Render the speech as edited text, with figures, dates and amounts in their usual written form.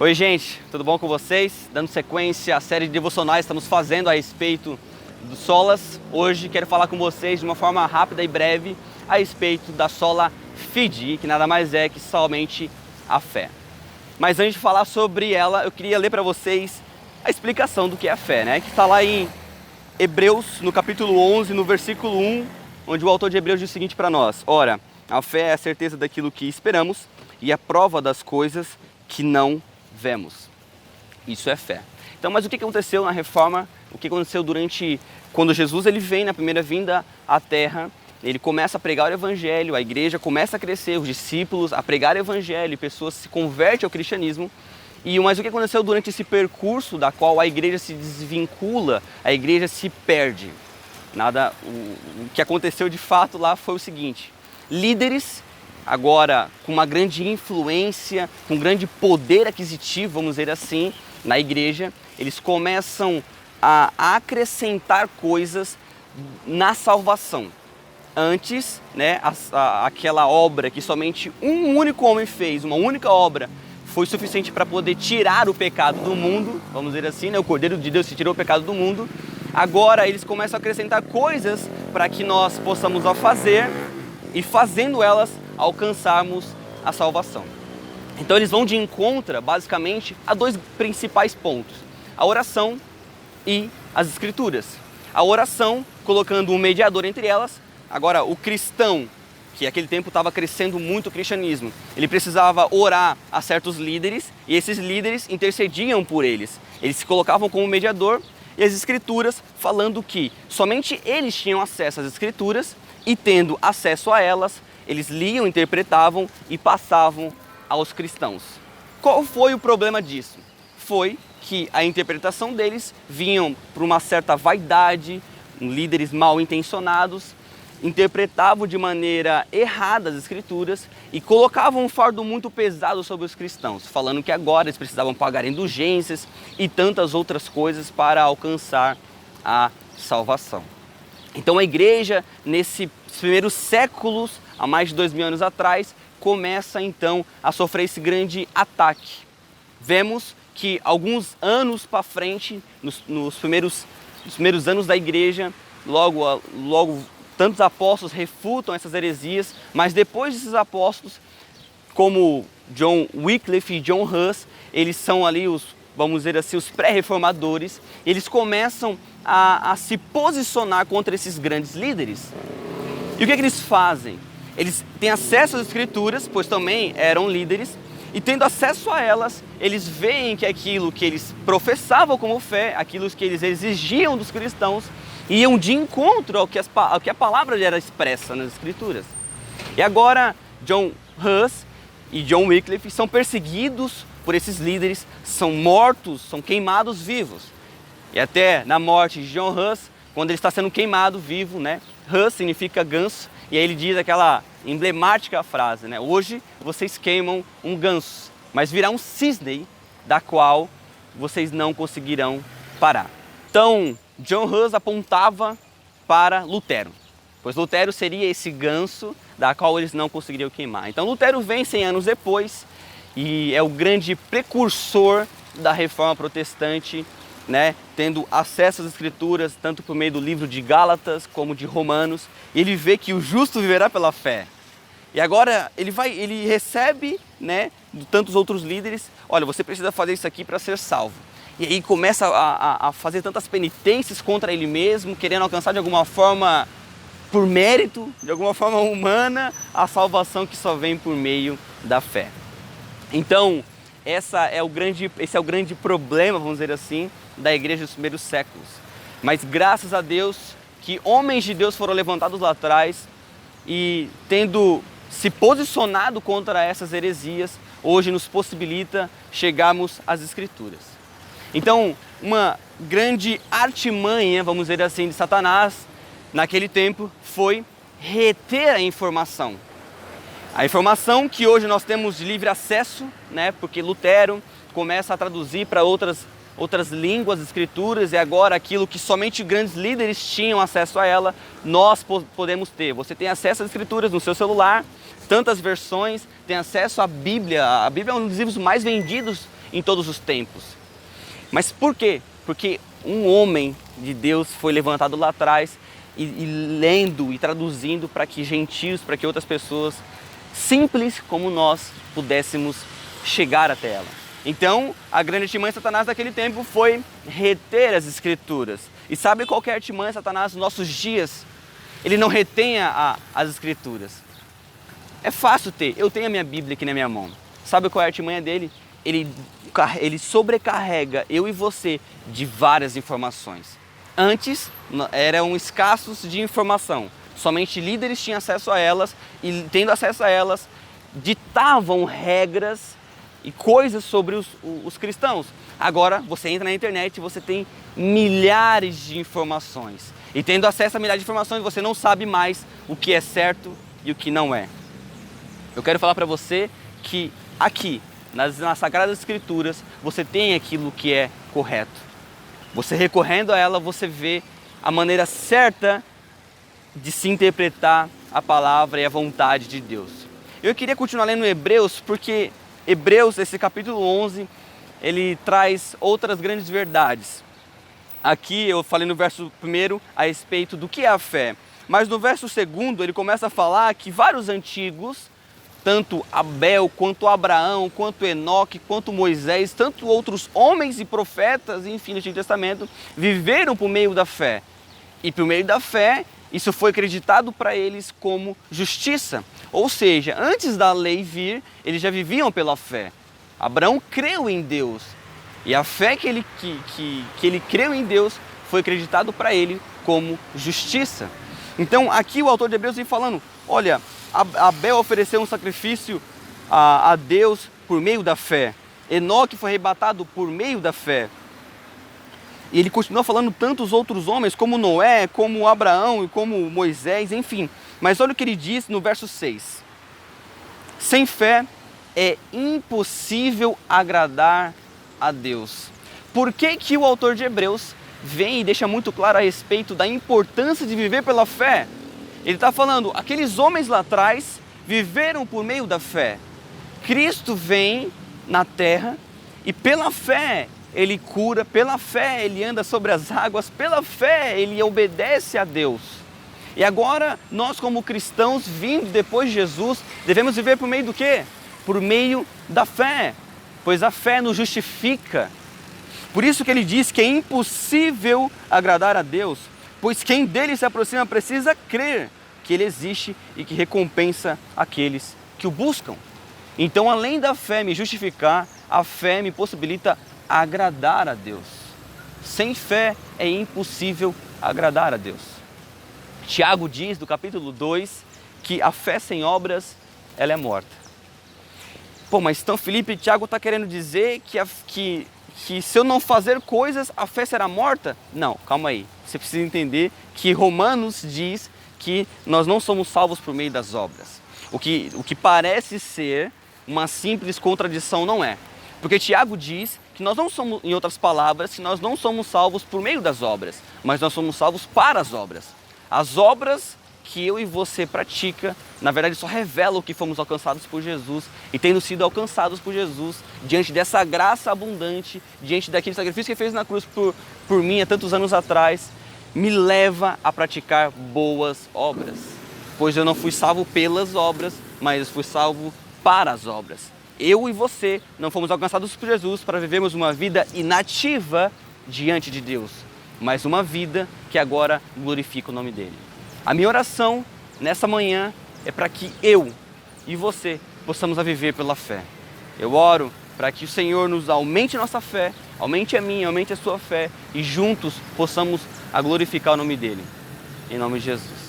Oi gente, tudo bom com vocês? Dando sequência à série de devocionais que estamos fazendo a respeito do solas. Hoje quero falar com vocês de uma forma rápida e breve a respeito da sola fide, que nada mais é que somente a fé. Mas antes de falar sobre ela, eu queria ler para vocês a explicação do que é a fé, né? Que está lá em Hebreus, no capítulo 11, no versículo 1, onde o autor de Hebreus diz o seguinte para nós: Ora, a fé é a certeza daquilo que esperamos e a prova das coisas que não vemos. Isso é fé. Então, mas o que aconteceu na reforma? O que aconteceu quando Jesus ele vem na primeira vinda à terra? Ele começa a pregar o evangelho, a igreja começa a crescer, os discípulos a pregar o evangelho, pessoas se convertem ao cristianismo. Mas o que aconteceu durante esse percurso da qual a igreja se desvincula, a igreja se perde? O que aconteceu de fato lá foi o seguinte: líderes, agora com uma grande influência, com um grande poder aquisitivo, vamos dizer assim, na igreja, eles começam a acrescentar coisas na salvação. Antes, né, aquela obra que somente um único homem fez, uma única obra, foi suficiente para poder tirar o pecado do mundo, vamos dizer assim, né? O Cordeiro de Deus se tirou o pecado do mundo. Agora eles começam a acrescentar coisas para que nós possamos fazer e, fazendo elas, alcançarmos a salvação. Então eles vão de encontro, basicamente, a dois principais pontos: a oração e as escrituras. A oração, colocando um mediador entre elas. Agora, o cristão, que naquele tempo estava crescendo muito o cristianismo, ele precisava orar a certos líderes, e esses líderes intercediam por eles. Eles se colocavam como mediador, e as escrituras falando que somente eles tinham acesso às escrituras, e tendo acesso a elas, eles liam, interpretavam e passavam aos cristãos. Qual foi o problema disso? Foi que a interpretação deles vinham por uma certa vaidade, líderes mal intencionados, interpretavam de maneira errada as escrituras e colocavam um fardo muito pesado sobre os cristãos, falando que agora eles precisavam pagar indulgências e tantas outras coisas para alcançar a salvação. Então a igreja, nesses primeiros séculos, há mais de 2000 anos atrás, começa então a sofrer esse grande ataque. Vemos que alguns anos para frente, nos primeiros anos da igreja, logo tantos apóstolos refutam essas heresias, mas depois desses apóstolos, como John Wycliffe e John Huss, eles são ali vamos dizer assim, os pré-reformadores, eles começam a se posicionar contra esses grandes líderes. E o que eles fazem? Eles têm acesso às escrituras, pois também eram líderes, e tendo acesso a elas, eles veem que aquilo que eles professavam como fé, aquilo que eles exigiam dos cristãos, iam de encontro ao que a palavra era expressa nas escrituras. E agora, John Huss e John Wycliffe são perseguidos por esses líderes, são mortos, são queimados vivos. E até na morte de John Huss, quando ele está sendo queimado vivo, né? Huss significa ganso, e aí ele diz aquela emblemática frase, né? Hoje vocês queimam um ganso, mas virá um cisne da qual vocês não conseguirão parar. Então, John Huss apontava para Lutero, pois Lutero seria esse ganso da qual eles não conseguiriam queimar. Então Lutero vem 100 anos depois e é o grande precursor da reforma protestante, né? Tendo acesso às escrituras, tanto por meio do livro de Gálatas como de Romanos, e ele vê que o justo viverá pela fé. E agora ele recebe, né, de tantos outros líderes: olha, você precisa fazer isso aqui para ser salvo. E aí começa a fazer tantas penitências contra ele mesmo, querendo alcançar de alguma forma, por mérito, de alguma forma humana, a salvação que só vem por meio da fé. Então, esse é o grande problema, vamos dizer assim, da igreja dos primeiros séculos. Mas graças a Deus que homens de Deus foram levantados lá atrás e, tendo se posicionado contra essas heresias, hoje nos possibilita chegarmos às escrituras. Então, uma grande artimanha, vamos dizer assim, de Satanás, naquele tempo, foi reter a informação. A informação que hoje nós temos de livre acesso, né? Porque Lutero começa a traduzir para outras línguas, escrituras, e agora aquilo que somente grandes líderes tinham acesso a ela, nós podemos ter. Você tem acesso às escrituras no seu celular, tantas versões, tem acesso à Bíblia. A Bíblia é um dos livros mais vendidos em todos os tempos. Mas por quê? Porque um homem de Deus foi levantado lá atrás e lendo e traduzindo para que gentios, para que outras pessoas simples como nós pudéssemos chegar até ela. Então, a grande artimanha de Satanás daquele tempo foi reter as Escrituras. E sabe qual que é a artimanha de Satanás nos nossos dias? Ele não retém as Escrituras. É fácil ter. Eu tenho a minha Bíblia aqui na minha mão. Sabe qual é a artimanha dele? Ele sobrecarrega eu e você de várias informações. Antes, eram escassos de informação. Somente líderes tinham acesso a elas e, tendo acesso a elas, ditavam regras e coisas sobre os cristãos. Agora, você entra na internet e você tem milhares de informações. E tendo acesso a milhares de informações, você não sabe mais o que é certo e o que não é. Eu quero falar para você que aqui, nas Sagradas Escrituras, você tem aquilo que é correto. Você recorrendo a ela, você vê a maneira certa de se interpretar a palavra e a vontade de Deus. Eu queria continuar lendo Hebreus, porque Hebreus, esse capítulo 11, ele traz outras grandes verdades. Aqui eu falei no verso 1 a respeito do que é a fé, mas no verso 2 ele começa a falar que vários antigos, tanto Abel, quanto Abraão, quanto Enoque, quanto Moisés, tanto outros homens e profetas, enfim, no Antigo Testamento, viveram por meio da fé. E por meio da fé, isso foi acreditado para eles como justiça. Ou seja, antes da lei vir, eles já viviam pela fé. Abraão creu em Deus. E a fé que ele creu em Deus foi acreditado para ele como justiça. Então, aqui o autor de Hebreus vem falando, olha, Abel ofereceu um sacrifício a Deus por meio da fé. Enoque foi arrebatado por meio da fé. E ele continua falando tantos outros homens, como Noé, como Abraão e como Moisés, enfim. Mas olha o que ele diz no verso 6. Sem fé é impossível agradar a Deus. Por que que o autor de Hebreus vem e deixa muito claro a respeito da importância de viver pela fé? Ele está falando, aqueles homens lá atrás viveram por meio da fé. Cristo vem na terra e pela fé ele cura, pela fé ele anda sobre as águas, pela fé ele obedece a Deus. E agora nós como cristãos vindo depois de Jesus, devemos viver por meio do quê? Por meio da fé, pois a fé nos justifica. Por isso que ele diz que é impossível agradar a Deus, pois quem dele se aproxima precisa crer que ele existe e que recompensa aqueles que o buscam. Então, além da fé me justificar, a fé me possibilita agradar a Deus. Sem fé é impossível agradar a Deus. Tiago diz, do capítulo 2, que a fé sem obras, ela é morta. Pô, mas então Felipe, Tiago está querendo dizer que se eu não fazer coisas, a fé será morta? Não, calma aí. Você precisa entender que Romanos diz que nós não somos salvos por meio das obras. O que parece ser uma simples contradição não é. Porque Tiago diz que nós não somos, em outras palavras, que nós não somos salvos por meio das obras, mas nós somos salvos para as obras. As obras que eu e você pratica, na verdade só revelam que fomos alcançados por Jesus e tendo sido alcançados por Jesus, diante dessa graça abundante, diante daquele sacrifício que ele fez na cruz por mim há tantos anos atrás, me leva a praticar boas obras. Pois eu não fui salvo pelas obras, mas eu fui salvo para as obras. Eu e você não fomos alcançados por Jesus para vivermos uma vida inativa diante de Deus, mas uma vida que agora glorifica o nome dele. A minha oração nessa manhã é para que eu e você possamos a viver pela fé. Eu oro para que o Senhor nos aumente nossa fé, aumente a minha, aumente a sua fé e juntos possamos a glorificar o nome dele. Em nome de Jesus.